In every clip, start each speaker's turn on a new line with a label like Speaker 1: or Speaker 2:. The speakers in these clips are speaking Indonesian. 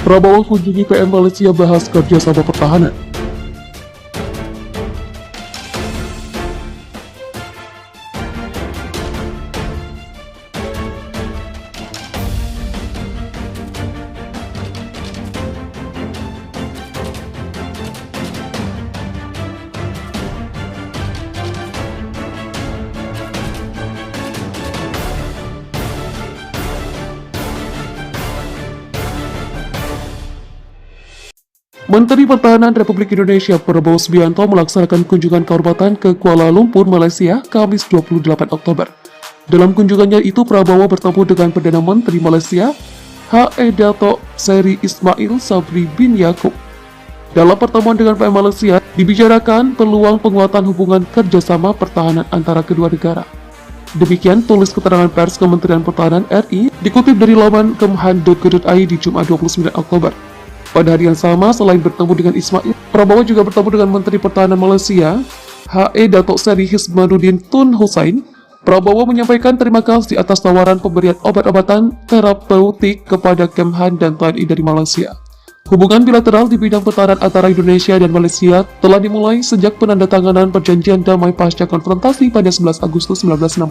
Speaker 1: Prabowo kunjungi PM Malaysia bahas kerjasama pertahanan. Menteri Pertahanan Republik Indonesia Prabowo Subianto melaksanakan kunjungan kehormatan ke Kuala Lumpur, Malaysia, Kamis 28 Oktober. Dalam kunjungannya itu, Prabowo bertemu dengan Perdana Menteri Malaysia, H.E. Dato' Seri Ismail Sabri bin Yaakob. Dalam pertemuan dengan PM Malaysia, dibicarakan peluang penguatan hubungan kerjasama pertahanan antara kedua negara. Demikian tulis keterangan pers Kementerian Pertahanan RI dikutip dari laman kemhan.go.id Jumat 29 Oktober. Pada hari yang sama, selain bertemu dengan Ismail, Prabowo juga bertemu dengan Menteri Pertahanan Malaysia, H.E. Dato' Seri Hismanuddin Tun Hussein. Prabowo menyampaikan terima kasih atas tawaran pemberian obat-obatan terapeutik kepada Kemhan dan TNI dari Malaysia. Hubungan bilateral di bidang pertahanan antara Indonesia dan Malaysia telah dimulai sejak penandatanganan perjanjian damai pasca konfrontasi pada 11 Agustus 1966.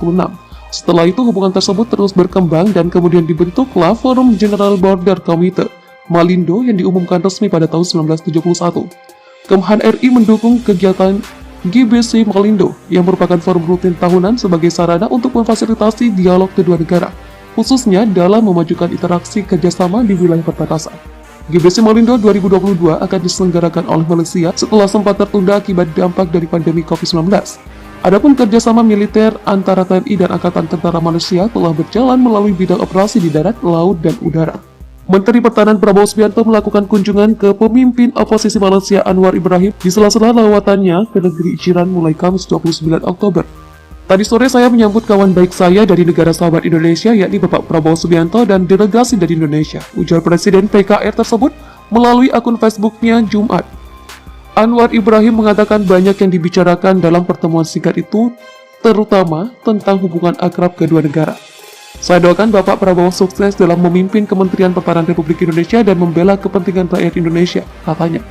Speaker 1: Setelah itu, hubungan tersebut terus berkembang dan kemudian dibentuklah Forum General Border Committee Malindo yang diumumkan resmi pada tahun 1971. Kemhan RI mendukung kegiatan GBC Malindo yang merupakan forum rutin tahunan sebagai sarana untuk memfasilitasi dialog kedua negara, khususnya dalam memajukan interaksi kerjasama di wilayah perbatasan. GBC Malindo 2022 akan diselenggarakan oleh Malaysia setelah sempat tertunda akibat dampak dari pandemi COVID-19. Adapun kerjasama militer antara TNI dan Angkatan Tentara Malaysia telah berjalan melalui bidang operasi di darat, laut, dan udara. Menteri Pertahanan Prabowo Subianto melakukan kunjungan ke pemimpin oposisi Malaysia Anwar Ibrahim di sela-sela lawatannya ke negeri Iran mulai Kamis 29 Oktober. Tadi sore saya menyambut kawan baik saya dari negara sahabat Indonesia, yakni Bapak Prabowo Subianto dan delegasi dari Indonesia, ujar Presiden PKR tersebut melalui akun Facebooknya Jumat. Anwar Ibrahim mengatakan banyak yang dibicarakan dalam pertemuan singkat itu, terutama tentang hubungan akrab kedua negara. Saya doakan Bapak Prabowo sukses dalam memimpin Kementerian Pertahanan Republik Indonesia dan membela kepentingan rakyat Indonesia, katanya.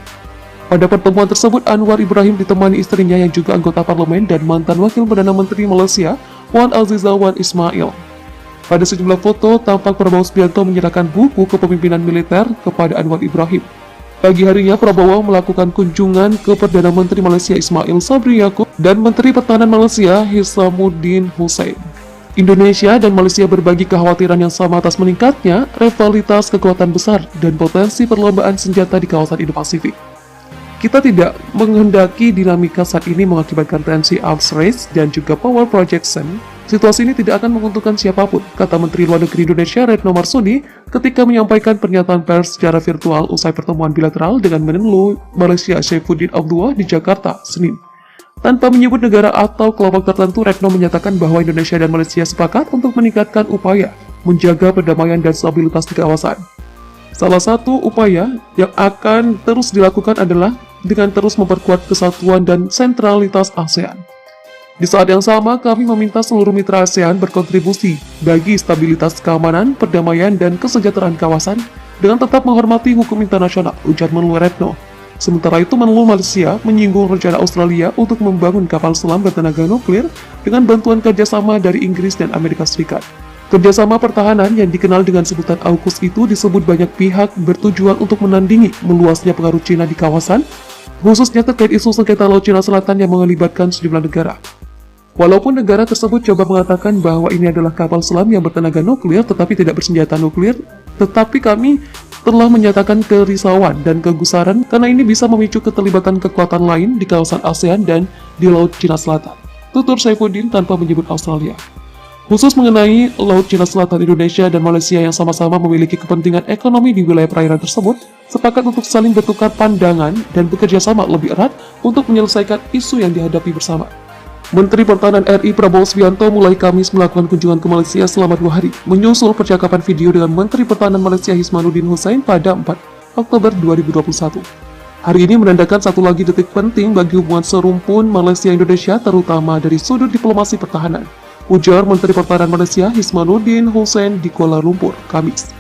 Speaker 1: Pada pertemuan tersebut, Anwar Ibrahim ditemani istrinya yang juga anggota parlemen dan mantan Wakil Perdana Menteri Malaysia, Wan Azizah Wan Ismail. Pada sejumlah foto, tampak Prabowo Subianto menyerahkan buku kepemimpinan militer kepada Anwar Ibrahim. Pagi harinya, Prabowo melakukan kunjungan ke Perdana Menteri Malaysia Ismail Sabri Yaakob dan Menteri Pertahanan Malaysia Hismanuddin Hussein. Indonesia dan Malaysia berbagi kekhawatiran yang sama atas meningkatnya rivalitas kekuatan besar dan potensi perlombaan senjata di kawasan Indo-Pasifik. Kita tidak menghendaki dinamika saat ini mengakibatkan tensi arms race dan juga power projection. Situasi ini tidak akan menguntungkan siapapun, kata Menteri Luar Negeri Indonesia Retno Marsudi ketika menyampaikan pernyataan pers secara virtual usai pertemuan bilateral dengan Menlu Malaysia Saifuddin Abdullah di Jakarta, Senin. Tanpa menyebut negara atau kelompok tertentu, Retno menyatakan bahwa Indonesia dan Malaysia sepakat untuk meningkatkan upaya menjaga perdamaian dan stabilitas di kawasan. Salah satu upaya yang akan terus dilakukan adalah dengan terus memperkuat kesatuan dan sentralitas ASEAN. Di saat yang sama, kami meminta seluruh mitra ASEAN berkontribusi bagi stabilitas keamanan, perdamaian, dan kesejahteraan kawasan dengan tetap menghormati hukum internasional, ujar Menlu Retno. Sementara itu, Menlu Malaysia menyinggung rencana Australia untuk membangun kapal selam bertenaga nuklir dengan bantuan kerjasama dari Inggris dan Amerika Serikat. Kerjasama pertahanan yang dikenal dengan sebutan AUKUS itu disebut banyak pihak bertujuan untuk menandingi meluasnya pengaruh Cina di kawasan, khususnya terkait isu sengketa Laut Cina Selatan yang melibatkan sejumlah negara. Walaupun negara tersebut coba mengatakan bahwa ini adalah kapal selam yang bertenaga nuklir tetapi tidak bersenjata nuklir, tetapi kami telah menyatakan kerisauan dan kegusaran karena ini bisa memicu keterlibatan kekuatan lain di kawasan ASEAN dan di Laut Cina Selatan, tutur Saifuddin tanpa menyebut Australia. Khusus mengenai Laut Cina Selatan, Indonesia dan Malaysia yang sama-sama memiliki kepentingan ekonomi di wilayah perairan tersebut, sepakat untuk saling bertukar pandangan dan bekerja sama lebih erat untuk menyelesaikan isu yang dihadapi bersama. Menteri Pertahanan RI Prabowo Subianto mulai Kamis melakukan kunjungan ke Malaysia selama 2 hari, menyusul percakapan video dengan Menteri Pertahanan Malaysia Hismanuddin Hussein pada 4 Oktober 2021. Hari ini menandakan satu lagi detik penting bagi hubungan serumpun Malaysia-Indonesia, terutama dari sudut diplomasi pertahanan, ujar Menteri Pertahanan Malaysia Hismanuddin Hussein di Kuala Lumpur, Kamis.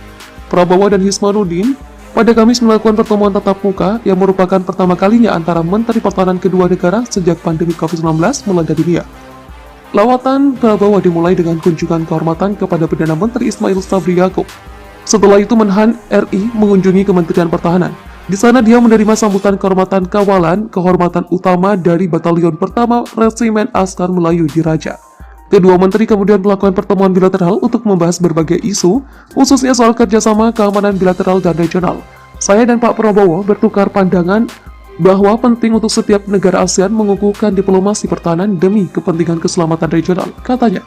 Speaker 1: Prabowo dan Hismanuddin pada Kamis melakukan pertemuan tatap muka yang merupakan pertama kalinya antara Menteri Pertahanan kedua negara sejak pandemi COVID-19 melanda dunia. Lawatan Prabowo dimulai dengan kunjungan kehormatan kepada Perdana Menteri Ismail Sabri Yaakob. Setelah itu Menhan RI mengunjungi Kementerian Pertahanan. Di sana dia menerima sambutan kehormatan kawalan kehormatan utama dari Batalion Pertama Resimen Askar Melayu Diraja. Kedua menteri kemudian melakukan pertemuan bilateral untuk membahas berbagai isu, khususnya soal kerjasama keamanan bilateral dan regional. Saya dan Pak Prabowo bertukar pandangan bahwa penting untuk setiap negara ASEAN mengukuhkan diplomasi pertahanan demi kepentingan keselamatan regional, katanya.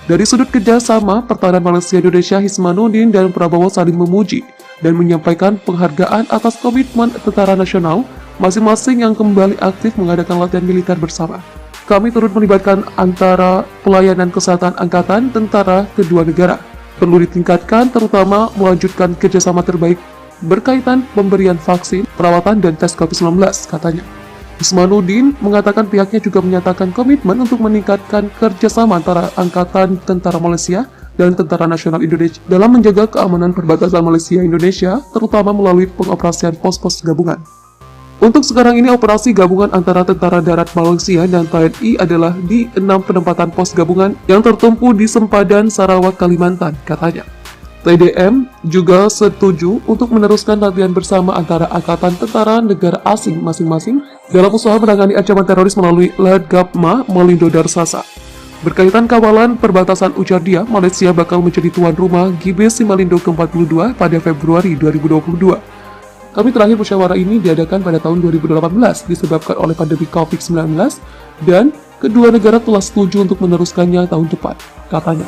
Speaker 1: Dari sudut kerjasama, pertahanan Malaysia Indonesia Hismanuddin dan Prabowo saling memuji dan menyampaikan penghargaan atas komitmen tentara nasional masing-masing yang kembali aktif mengadakan latihan militer bersama. Kami turut melibatkan antara pelayanan kesehatan angkatan tentara kedua negara. Perlu ditingkatkan terutama melanjutkan kerjasama terbaik berkaitan pemberian vaksin, perawatan, dan tes COVID-19, katanya. Hismanuddin mengatakan pihaknya juga menyatakan komitmen untuk meningkatkan kerjasama antara Angkatan Tentara Malaysia dan Tentara Nasional Indonesia dalam menjaga keamanan perbatasan Malaysia-Indonesia, terutama melalui pengoperasian pos-pos gabungan. Untuk sekarang ini, operasi gabungan antara Tentara Darat Malaysia dan TNI adalah di 6 penempatan pos gabungan yang tertumpu di Sempadan, Sarawak, Kalimantan, katanya. TDM juga setuju untuk meneruskan latihan bersama antara Angkatan Tentara negara asing masing-masing dalam usaha menangani ancaman teroris melalui Ladgapma Malindo Darsasa. Berkaitan kawalan perbatasan, ujar dia, Malaysia bakal menjadi tuan rumah GBC Malindo ke-42 pada Februari 2022. Kami terakhir musyawarah ini diadakan pada tahun 2018 disebabkan oleh pandemi COVID-19 dan kedua negara telah setuju untuk meneruskannya tahun depan, katanya.